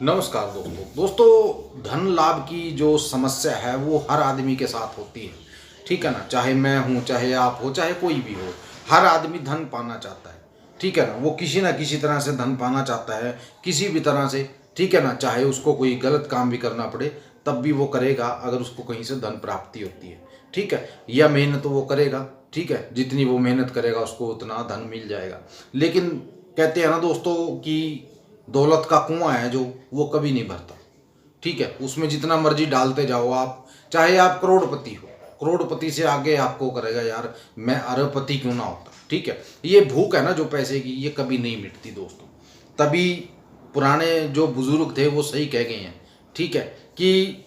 नमस्कार दोस्तों धन लाभ की जो समस्या है वो हर आदमी के साथ होती है। ठीक है ना, चाहे मैं हूँ, चाहे आप हो, चाहे कोई भी हो, हर आदमी धन पाना चाहता है। ठीक है ना, वो किसी ना किसी तरह से धन पाना चाहता है, किसी भी तरह से। ठीक है ना, चाहे उसको कोई गलत काम भी करना पड़े तब भी वो करेगा अगर उसको कहीं से धन प्राप्ति होती है। ठीक है, या मेहनत वो करेगा। ठीक है, जितनी वो मेहनत करेगा उसको उतना धन मिल जाएगा। लेकिन कहते हैं ना दोस्तों कि दौलत का कुआं है जो, वो कभी नहीं भरता। ठीक है, उसमें जितना मर्जी डालते जाओ आप, चाहे आप करोड़पति हो, करोड़पति से आगे आपको करेगा यार मैं अरबपति क्यों ना होता। ठीक है, ये भूख है ना जो पैसे की, ये कभी नहीं मिटती दोस्तों। तभी पुराने जो बुजुर्ग थे वो सही कह गए हैं। ठीक है, कि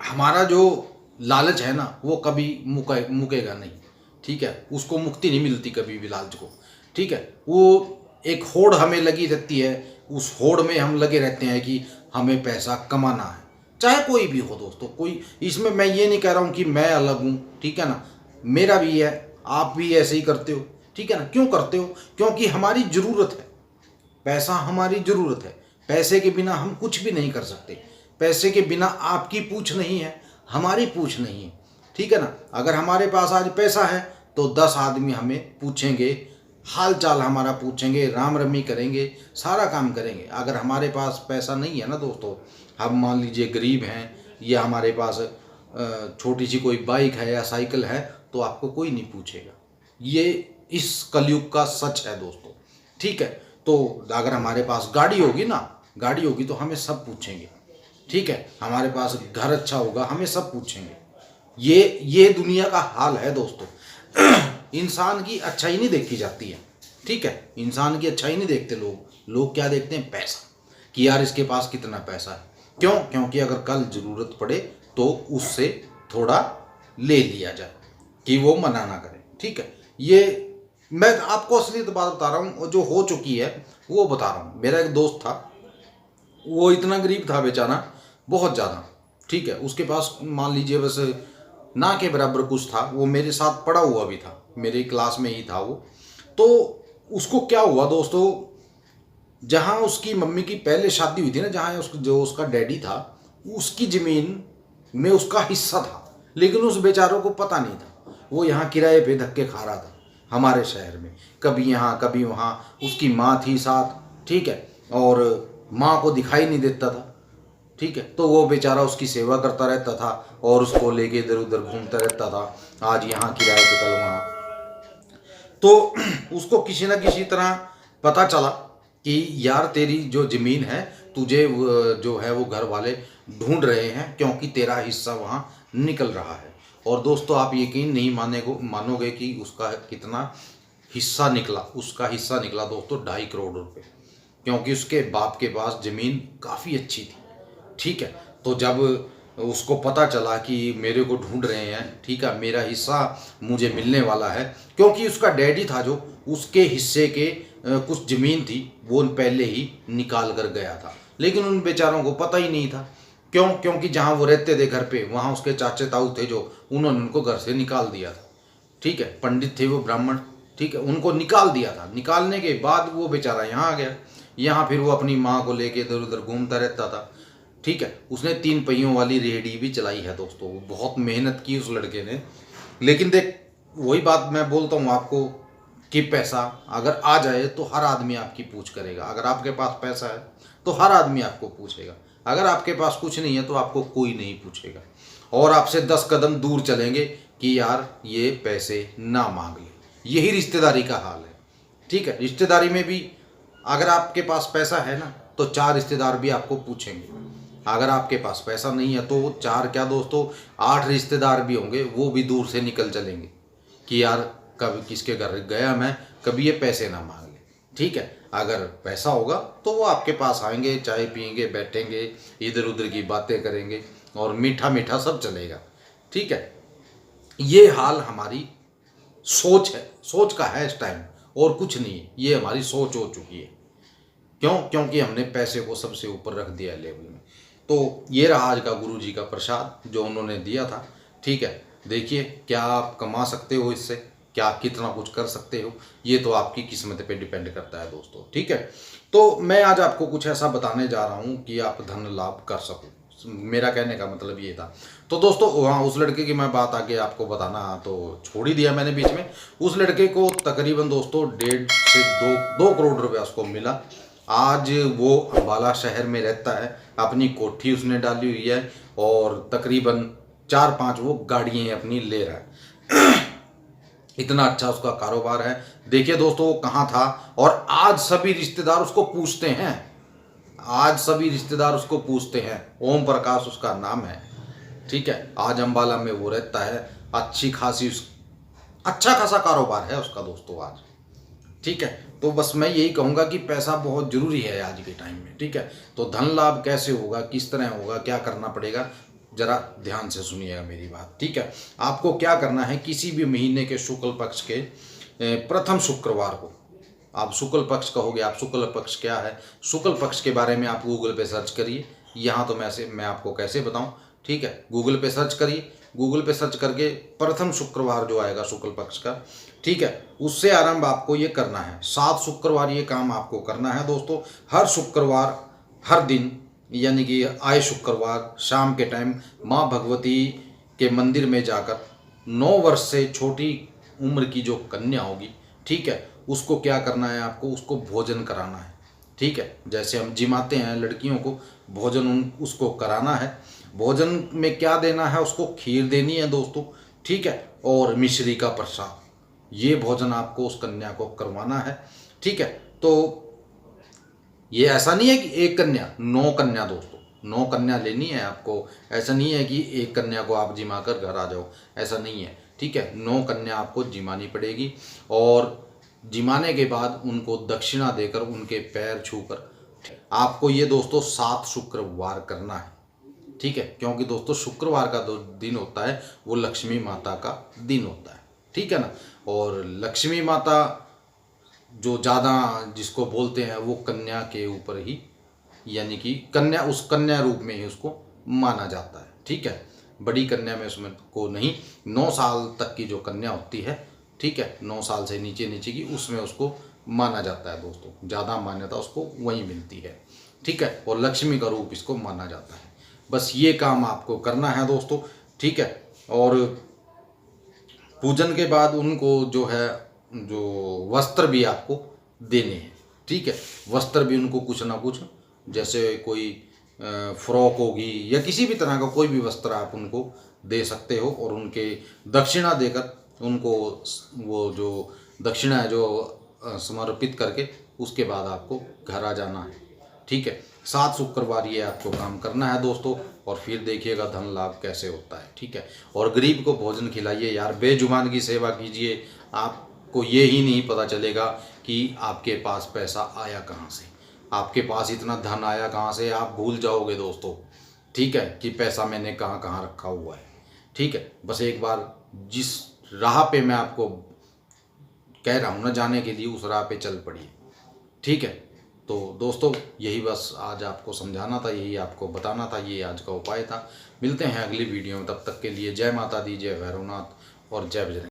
हमारा जो लालच है ना वो कभी मुकेगा नहीं। ठीक है, उसको मुक्ति नहीं मिलती कभी भी लालच को। ठीक है, वो एक होड़ हमें लगी रहती है, उस होड़ में हम लगे रहते हैं कि हमें पैसा कमाना है, चाहे कोई भी हो दोस्तों। कोई इसमें मैं ये नहीं कह रहा हूँ कि मैं अलग हूँ। ठीक है ना, मेरा भी है, आप भी ऐसे ही करते हो। ठीक है ना, क्यों करते हो? क्योंकि हमारी ज़रूरत है, पैसा हमारी ज़रूरत है। पैसे के बिना हम कुछ भी नहीं कर सकते। पैसे के बिना आपकी पूछ नहीं है, हमारी पूछ नहीं है। ठीक है ना, अगर हमारे पास आज पैसा है तो 10 आदमी हमें पूछेंगे, हाल चाल हमारा पूछेंगे, राम रमी करेंगे, सारा काम करेंगे। अगर हमारे पास पैसा नहीं है ना दोस्तों, हम मान लीजिए गरीब हैं, या हमारे पास छोटी सी कोई बाइक है या साइकिल है, तो आपको कोई नहीं पूछेगा। ये इस कलयुग का सच है दोस्तों। ठीक है, तो अगर हमारे पास गाड़ी होगी ना, गाड़ी होगी तो हमें सब पूछेंगे। ठीक है, हमारे पास घर अच्छा होगा, हमें सब पूछेंगे। ये दुनिया का हाल है दोस्तों। इंसान की अच्छाई नहीं देखी जाती है। ठीक है, इंसान की अच्छाई नहीं देखते लोग क्या देखते हैं? पैसा, कि यार इसके पास कितना पैसा है। क्यों? क्योंकि अगर कल जरूरत पड़े तो उससे थोड़ा ले लिया जाए, कि वो मना ना करे। ठीक है, ये मैं आपको असली बात बता रहा हूँ, जो हो चुकी है वो बता रहा हूँ। मेरा एक दोस्त था, वो इतना गरीब था बेचारा, बहुत ज़्यादा। ठीक है, उसके पास मान लीजिए बस ना के बराबर कुछ था। वो मेरे साथ पढ़ा हुआ भी था, मेरी क्लास में ही था वो। तो उसको क्या हुआ दोस्तों, जहाँ उसकी मम्मी की पहले शादी हुई थी ना, जहाँ जो उसका डैडी था, उसकी ज़मीन में उसका हिस्सा था। लेकिन उस बेचारों को पता नहीं था। वो यहाँ किराए पे धक्के खा रहा था हमारे शहर में, कभी यहाँ कभी वहाँ। उसकी माँ थी साथ। ठीक है, और माँ को दिखाई नहीं देता था। ठीक है, तो वो बेचारा उसकी सेवा करता रहता था और उसको लेके इधर उधर घूमता रहता था, आज यहाँ किराए पे कल वहाँ। तो उसको किसी ना किसी तरह पता चला कि यार तेरी जो ज़मीन है, तुझे जो है वो घर वाले ढूंढ रहे हैं, क्योंकि तेरा हिस्सा वहाँ निकल रहा है। और दोस्तों आप यकीन नहीं मानोगे कि उसका कितना हिस्सा निकला। उसका हिस्सा निकला दोस्तों 2.5 करोड़ रुपए, क्योंकि उसके बाप के पास ज़मीन काफ़ी अच्छी थी। ठीक है, तो जब उसको पता चला कि मेरे को ढूंढ रहे हैं, ठीक है, मेरा हिस्सा मुझे मिलने वाला है, क्योंकि उसका डैडी था जो, उसके हिस्से के कुछ ज़मीन थी वो पहले ही निकाल कर गया था। लेकिन उन बेचारों को पता ही नहीं था। क्यों? क्योंकि जहाँ वो रहते थे घर पे, वहाँ उसके चाचे ताऊ थे जो, उन्होंने उनको घर से निकाल दिया था। ठीक है, पंडित थे वो, ब्राह्मण। ठीक है, उनको निकाल दिया था। निकालने के बाद वो बेचारा यहाँ आ गया। यहाँ फिर वो अपनी माँ को लेके इधर उधर घूमता रहता था। ठीक है, उसने 3 पहियों वाली रेहड़ी भी चलाई है दोस्तों। बहुत मेहनत की उस लड़के ने। लेकिन देख, वही बात मैं बोलता हूँ आपको कि पैसा अगर आ जाए तो हर आदमी आपकी पूछ करेगा। अगर आपके पास पैसा है तो हर आदमी आपको पूछेगा। अगर आपके पास कुछ नहीं है तो आपको कोई नहीं पूछेगा, और आपसे 10 कदम दूर चलेंगे कि यार ये पैसे ना मांग ले। यही रिश्तेदारी का हाल है। ठीक है, रिश्तेदारी में भी अगर आपके पास पैसा है ना तो 4 रिश्तेदार भी आपको पूछेंगे। अगर आपके पास पैसा नहीं है तो 4 क्या दोस्तों, 8 रिश्तेदार भी होंगे, वो भी दूर से निकल चलेंगे कि यार कभी किसके घर गया मैं, कभी ये पैसे ना मांग ले। ठीक है, अगर पैसा होगा तो वो आपके पास आएंगे, चाय पियेंगे, बैठेंगे, इधर उधर की बातें करेंगे, और मीठा मीठा सब चलेगा। ठीक है, ये हाल हमारी सोच है, सोच का है इस टाइम, और कुछ नहीं है। ये हमारी सोच हो चुकी है। क्यों? क्योंकि हमने पैसे को सबसे ऊपर रख दिया लेवल में। तो ये रहा आज का गुरु जी का प्रसाद जो उन्होंने दिया था। ठीक है, देखिए क्या आप कमा सकते हो इससे, क्या आप कितना कुछ कर सकते हो, ये तो आपकी किस्मत पे डिपेंड करता है दोस्तों। ठीक है, तो मैं आज आपको कुछ ऐसा बताने जा रहा हूँ कि आप धन लाभ कर सको। मेरा कहने का मतलब ये था। तो दोस्तों वहाँ उस लड़के की मैं बात आगे आपको बताना तो छोड़ ही दिया मैंने बीच में। उस लड़के को तकरीबन दोस्तों 1.5 से 2 करोड़ रुपया उसको मिला। आज वो अम्बाला शहर में रहता है, अपनी कोठी उसने डाली हुई है और तकरीबन 4-5 वो गाड़ियाँ अपनी ले रहा है। इतना अच्छा उसका कारोबार है। देखिए दोस्तों वो कहाँ था और आज सभी रिश्तेदार उसको पूछते हैं, आज सभी रिश्तेदार उसको पूछते हैं। ओम प्रकाश उसका नाम है, ठीक है। आज अम्बाला में वो रहता है। अच्छी खासी अच्छा खासा कारोबार है उसका दोस्तों आज, ठीक है। तो बस मैं यही कहूँगा कि पैसा बहुत ज़रूरी है आज के टाइम में, ठीक है। तो धन लाभ कैसे होगा, किस तरह होगा, क्या करना पड़ेगा, जरा ध्यान से सुनिएगा मेरी बात, ठीक है। आपको क्या करना है, किसी भी महीने के शुक्ल पक्ष के प्रथम शुक्रवार को, आप शुक्ल पक्ष कहोगे, आप शुक्ल पक्ष क्या है, शुक्ल पक्ष के बारे में आप गूगल पे सर्च करिए। यहाँ तो मैं आपको कैसे बताऊँ, ठीक है। गूगल पे सर्च करिए, गूगल पे सर्च करके प्रथम शुक्रवार जो आएगा शुक्ल पक्ष का, ठीक है, उससे आरंभ आपको ये करना है। 7 शुक्रवार ये काम आपको करना है दोस्तों। हर शुक्रवार, हर दिन, यानी कि आए शुक्रवार शाम के टाइम माँ भगवती के मंदिर में जाकर 9 वर्ष से छोटी उम्र की जो कन्या होगी, ठीक है, उसको क्या करना है, आपको उसको भोजन कराना है, ठीक है। जैसे हम जिमाते हैं लड़कियों को, भोजन उसको कराना है। भोजन में क्या देना है, उसको खीर देनी है दोस्तों, ठीक है, और मिश्री का प्रसाद, ये भोजन आपको उस कन्या को करवाना है, ठीक है। तो ये ऐसा नहीं है कि एक कन्या, 9 कन्या दोस्तों, 9 कन्या लेनी है आपको। ऐसा नहीं है कि एक कन्या को आप जिमा कर घर आ जाओ, ऐसा नहीं है, ठीक है। 9 कन्या आपको जिमानी पड़ेगी और जिमाने के बाद उनको दक्षिणा देकर, उनके पैर छूकर आपको ये दोस्तों 7 शुक्रवार करना है, ठीक है। क्योंकि दोस्तों शुक्रवार का जो दिन होता है वो लक्ष्मी माता का दिन होता है, ठीक है ना। और लक्ष्मी माता जो ज़्यादा जिसको बोलते हैं वो कन्या के ऊपर ही, यानी कि कन्या, उस कन्या रूप में ही उसको माना जाता है, ठीक है। बड़ी कन्या में उसमें को नहीं, 9 साल तक की जो कन्या होती है, ठीक है, 9 साल से नीचे नीचे की, उसमें उसको माना जाता है दोस्तों। ज़्यादा मान्यता उसको वहीं मिलती है, ठीक है। और लक्ष्मी का रूप इसको माना जाता है। बस ये काम आपको करना है दोस्तों, ठीक है। और पूजन के बाद उनको जो है, जो वस्त्र भी आपको देने हैं, ठीक है। वस्त्र भी उनको कुछ ना कुछ, जैसे कोई फ्रॉक होगी या किसी भी तरह का कोई भी वस्त्र आप उनको दे सकते हो और उनके दक्षिणा देकर उनको वो जो दक्षिणा है जो समर्पित करके उसके बाद आपको घर आ जाना है, ठीक है। 7 शुक्रवार ये आपको काम करना है दोस्तों और फिर देखिएगा धन लाभ कैसे होता है, ठीक है। और गरीब को भोजन खिलाइए यार, बेजुबान की सेवा कीजिए, आपको ये ही नहीं पता चलेगा कि आपके पास पैसा आया कहाँ से, आपके पास इतना धन आया कहाँ से, आप भूल जाओगे दोस्तों, ठीक है, कि पैसा मैंने कहाँ कहाँ रखा हुआ है, ठीक है। बस एक बार जिस राह पे मैं आपको कह रहा हूँ ना जाने के लिए, उस राह पे चल पड़िए, ठीक है। तो दोस्तों यही बस आज आपको समझाना था, यही आपको बताना था, ये आज का उपाय था। मिलते हैं अगली वीडियो में, तब तक के लिए जय माता दी, जय भैरवनाथ और जय बजरंग।